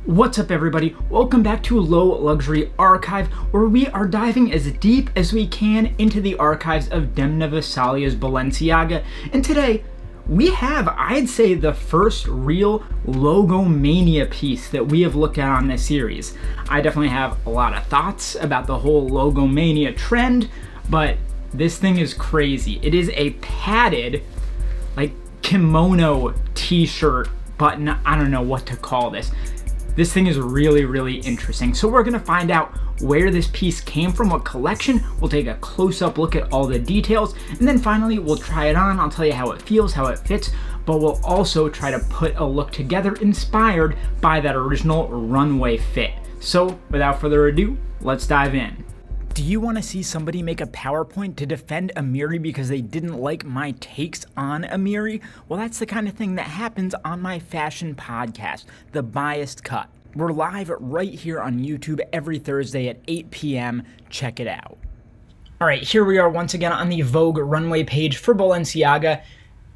What's up, everybody? Welcome back to Low Luxury Archive, where we are diving as deep as we can into the archives of Demna Gvasalia's Balenciaga. And today, we have, I'd say, the first real Logomania piece that we have looked at on this series. I definitely have a lot of thoughts about the whole Logomania trend, but this thing is crazy. It is a padded, like, kimono t-shirt button. I don't know what to call this. This thing is really, really interesting. So we're gonna find out where this piece came from, what collection. We'll take a close-up look at all the details, and then finally we'll try it on. I'll tell you how it feels, how it fits, but we'll also try to put a look together inspired by that original runway fit. So without further ado, let's dive in. Do you want to see somebody make a PowerPoint to defend Amiri because they didn't like my takes on Amiri? Well, that's the kind of thing that happens on my fashion podcast, The Biased Cut. We're live right here on YouTube every Thursday at 8 p.m. Check it out. All right, here we are once again on the Vogue runway page for Balenciaga.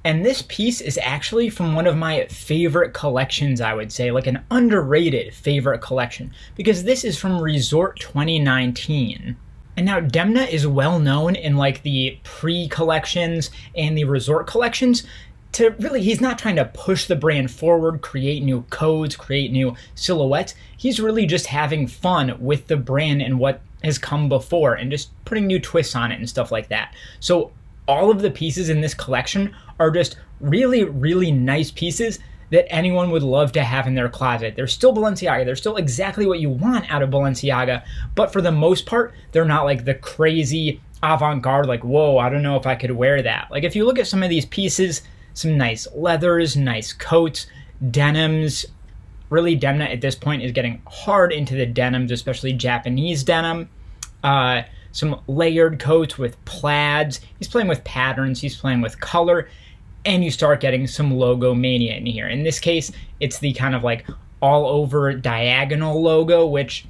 And this piece is actually from one of my favorite collections, I would say, like an underrated favorite collection, because this is from Resort 2019. And now Demna is well known in like the pre-collections and the resort collections to really, he's not trying to push the brand forward, create new codes, create new silhouettes. He's really just having fun with the brand and what has come before and just putting new twists on it and stuff like that. So all of the pieces in this collection are just really, really nice pieces that anyone would love to have in their closet. They're still Balenciaga. They're still exactly what you want out of Balenciaga, but for the most part, they're not like the crazy avant-garde, like, whoa, I don't know if I could wear that. Like if you look at some of these pieces, some nice leathers, nice coats, denims. Really, Demna at this point is getting hard into the denims, especially Japanese denim. Some layered coats with plaids. He's playing with patterns, he's playing with color, and you start getting some Logomania in here. In this case, it's the kind of like all over diagonal logo, which,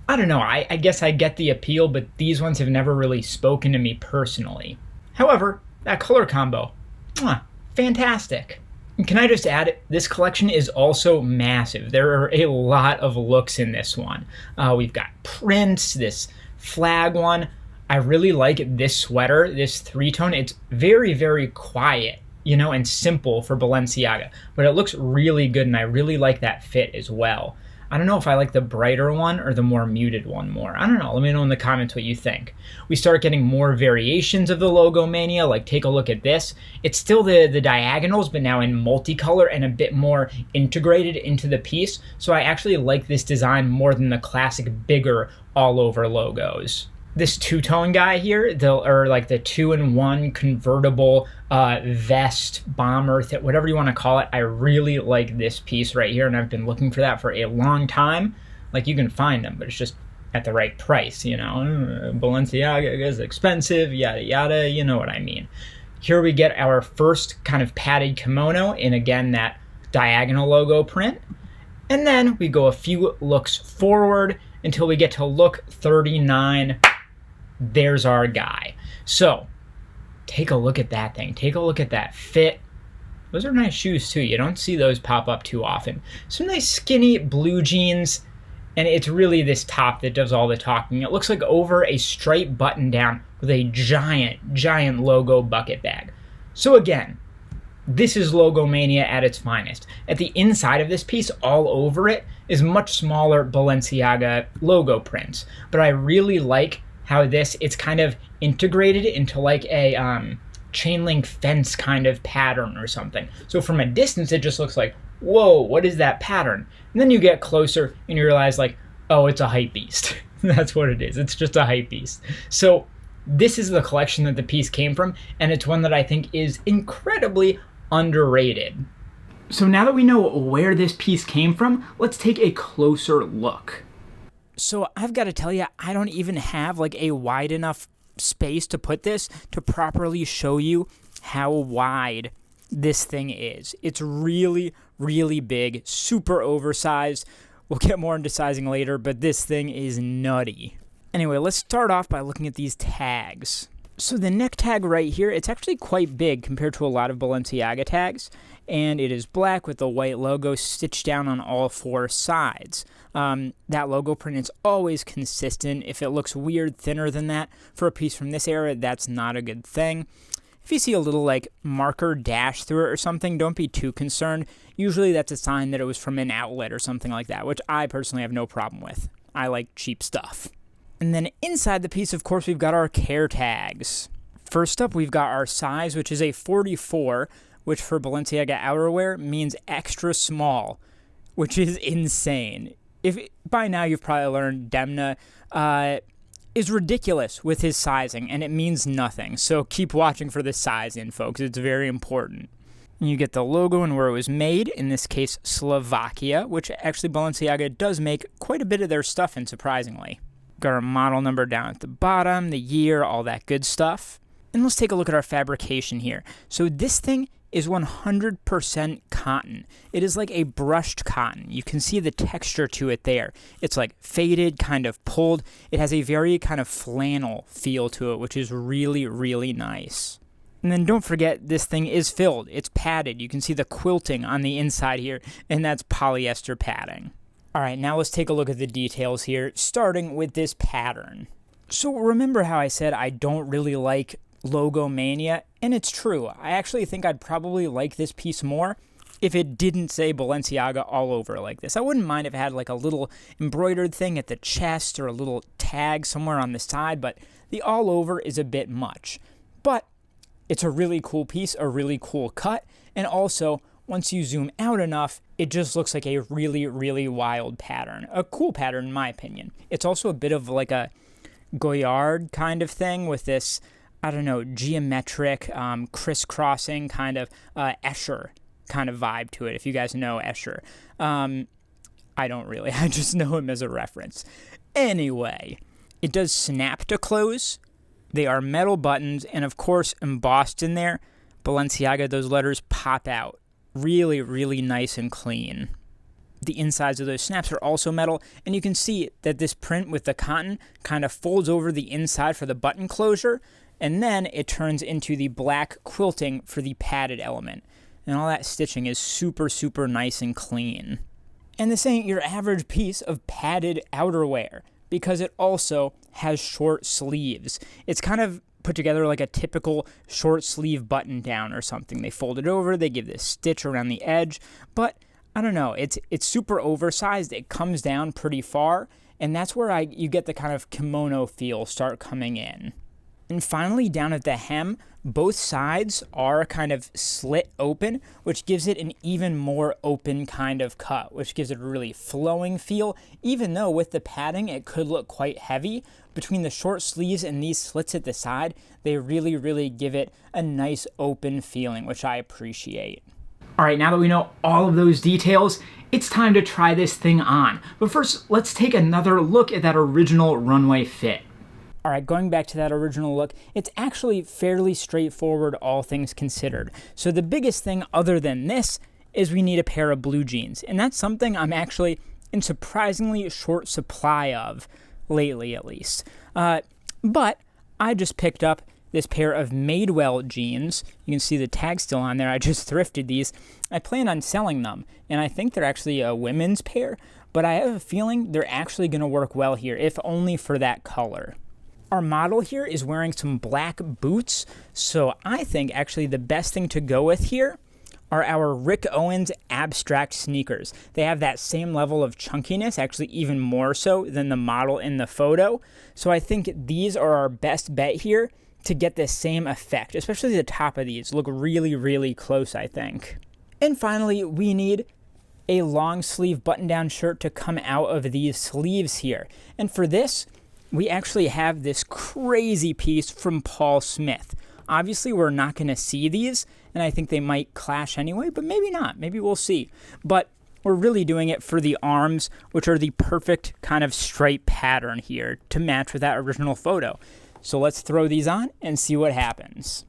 I don't know, I guess I get the appeal, but these ones have never really spoken to me personally. However, that color combo, fantastic. And can I just add, this collection is also massive. There are a lot of looks in this one. We've got prints, this flag one. I really like this sweater, this three-tone. It's very, very quiet, you know, and simple for Balenciaga, but it looks really good, and I really like that fit as well. I don't know if I like the brighter one or the more muted one more. I don't know. Let me know in the comments what you think. We start getting more variations of the Logomania, like take a look at this. It's still the diagonals, but now in multicolor and a bit more integrated into the piece. So I actually like this design more than the classic bigger all-over logos. This two-tone guy here, the 2-in-1 convertible vest, bomber, whatever you want to call it, I really like this piece right here, and I've been looking for that for a long time. Like, you can find them, but it's just at the right price, you know. Balenciaga is expensive, yada yada, you know what I mean. Here we get our first kind of padded kimono in, again, that diagonal logo print. And then we go a few looks forward until we get to look 39. There's our guy. So take a look at that thing. Take a look at that fit. Those are nice shoes too. You don't see those pop up too often. Some nice skinny blue jeans, and it's really this top that does all the talking. It looks like over a striped button down with a giant logo bucket bag. So again, this is Logomania at its finest. At the inside of this piece, all over it, is much smaller Balenciaga logo prints. But I really like how it's kind of integrated into like a chain link fence kind of pattern or something. So from a distance, it just looks like, whoa, what is that pattern? And then you get closer and you realize like, oh, it's a hype beast. That's what it is. It's just a hype beast. So this is the collection that the piece came from, and it's one that I think is incredibly underrated. So now that we know where this piece came from, let's take a closer look. So I've got to tell you, I don't even have like a wide enough space to put this to properly show you how wide this thing is. It's really, really big, super oversized. We'll get more into sizing later, but this thing is nutty. Anyway, let's start off by looking at these tags. So the neck tag right here, it's actually quite big compared to a lot of Balenciaga tags, and it is black with the white logo stitched down on all four sides. That logo print is always consistent. If it looks weird, thinner than that for a piece from this era, that's not a good thing. If you see a little like marker dash through it or something, don't be too concerned. Usually that's a sign that it was from an outlet or something like that, which I personally have no problem with. I like cheap stuff. And then inside the piece, of course, we've got our care tags. First up, we've got our size, which is a 44, which for Balenciaga outerwear means extra small, which is insane. If by now you've probably learned Demna is ridiculous with his sizing, and it means nothing. So keep watching for the size in, folks. It's very important. And you get the logo and where it was made, in this case, Slovakia, which actually Balenciaga does make quite a bit of their stuff in, surprisingly. Got our model number down at the bottom, the year, all that good stuff. And let's take a look at our fabrication here. So this thing is 100% cotton. It is like a brushed cotton. You can see the texture to it there. It's like faded, kind of pulled. It has a very kind of flannel feel to it, which is really, really nice. And then don't forget, this thing is filled. It's padded. You can see the quilting on the inside here, and that's polyester padding. All right, now let's take a look at the details here, starting with this pattern. So remember how I said I don't really like LOGOMANIA? And it's true. I actually think I'd probably like this piece more if it didn't say Balenciaga all over like this. I wouldn't mind if it had like a little embroidered thing at the chest or a little tag somewhere on the side, but the all over is a bit much. But it's a really cool piece, a really cool cut, and also once you zoom out enough, it just looks like a really, really wild pattern. A cool pattern, in my opinion. It's also a bit of like a Goyard kind of thing with this, I don't know, geometric, crisscrossing kind of Escher kind of vibe to it, if you guys know Escher. I don't really. I just know him as a reference. Anyway, it does snap to close. They are metal buttons, and of course, embossed in there, Balenciaga, those letters pop out. Really, really nice and clean. The insides of those snaps are also metal, and you can see that this print with the cotton kind of folds over the inside for the button closure, and then it turns into the black quilting for the padded element. And all that stitching is super, super nice and clean. And this ain't your average piece of padded outerwear, because it also has short sleeves. It's kind of put together like a typical short sleeve button down or something. They fold it over, they give this stitch around the edge, but I don't know, it's super oversized. It comes down pretty far, and that's where you get the kind of kimono feel start coming in. And finally, down at the hem, both sides are kind of slit open, which gives it an even more open kind of cut, which gives it a really flowing feel, even though with the padding it could look quite heavy. Between the short sleeves and these slits at the side, they really, really give it a nice open feeling, which I appreciate. All right, now that we know all of those details, it's time to try this thing on. But first, let's take another look at that original runway fit. All right, going back to that original look, it's actually fairly straightforward, all things considered. So the biggest thing other than this is we need a pair of blue jeans. And that's something I'm actually in surprisingly short supply of, lately at least. But I just picked up this pair of Madewell jeans. You can see the tag still on there. I just thrifted these. I plan on selling them, and I think they're actually a women's pair, but I have a feeling they're actually going to work well here, if only for that color. Our model here is wearing some black boots, so I think actually the best thing to go with here are our Rick Owens abstract sneakers. They have that same level of chunkiness, actually even more so than the model in the photo. So I think these are our best bet here to get the same effect, especially the top of these look really, really close, I think. And finally, we need a long sleeve button-down shirt to come out of these sleeves here. And for this, we actually have this crazy piece from Paul Smith. Obviously, we're not going to see these, and I think they might clash anyway, but maybe not. Maybe we'll see. But we're really doing it for the arms, which are the perfect kind of stripe pattern here to match with that original photo. So let's throw these on and see what happens.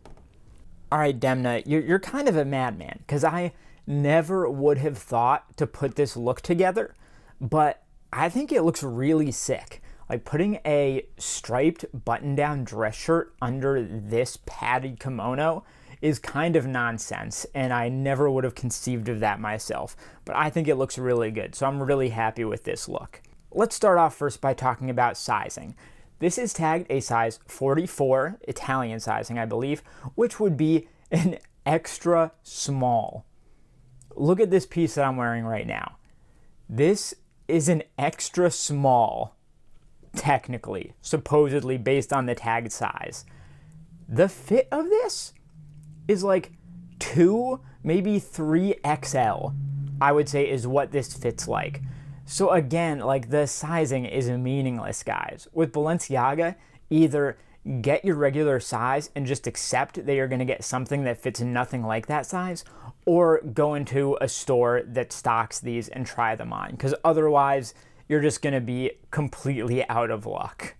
All right, Demna, you're kind of a madman, because I never would have thought to put this look together, but I think it looks really sick. like putting a striped button-down dress shirt under this padded kimono is kind of nonsense, and I never would have conceived of that myself, but I think it looks really good, so I'm really happy with this look. Let's start off first by talking about sizing. This is tagged a size 44, Italian sizing, I believe, which would be an extra small. Look at this piece that I'm wearing right now. This is an extra small, technically, supposedly based on the tagged size. The fit of this is like 2, maybe 3XL, I would say is what this fits like. So again, like the sizing is meaningless, guys. With Balenciaga, either get your regular size and just accept that you're gonna get something that fits nothing like that size, or go into a store that stocks these and try them on, because otherwise you're just gonna be completely out of luck.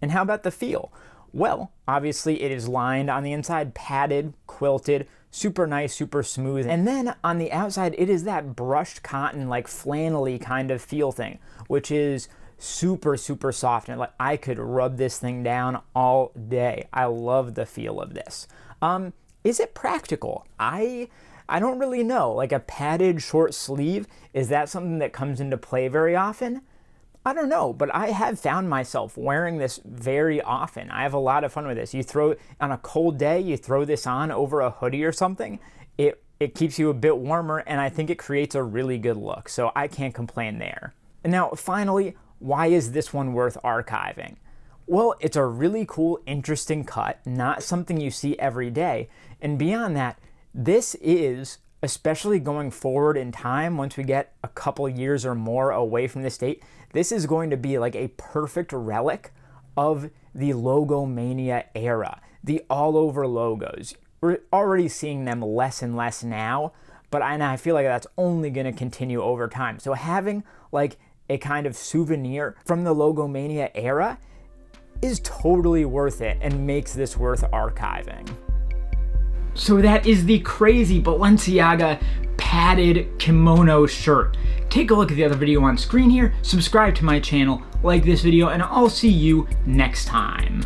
And how about the feel? Well, obviously it is lined on the inside, padded, quilted, super nice, super smooth. And then on the outside, it is that brushed cotton, like flannel-y kind of feel thing, which is super, super soft. And like I could rub this thing down all day. I love the feel of this. Is it practical? I don't really know. Like a padded short sleeve, is that something that comes into play very often? I don't know, but I have found myself wearing this very often. I have a lot of fun with this. You throw, on a cold day, you throw this on over a hoodie or something, it keeps you a bit warmer, and I think it creates a really good look, so I can't complain there. And now, finally, why is this one worth archiving? Well, it's a really cool, interesting cut, not something you see every day, and beyond that, this is, especially going forward in time, once we get a couple years or more away from this date, this is going to be like a perfect relic of the Logomania era, the all-over logos. We're already seeing them less and less now, but I feel like that's only going to continue over time. So having like a kind of souvenir from the Logomania era is totally worth it and makes this worth archiving. So that is the crazy Balenciaga padded kimono shirt. Take a look at the other video on screen here, subscribe to my channel, like this video, and I'll see you next time.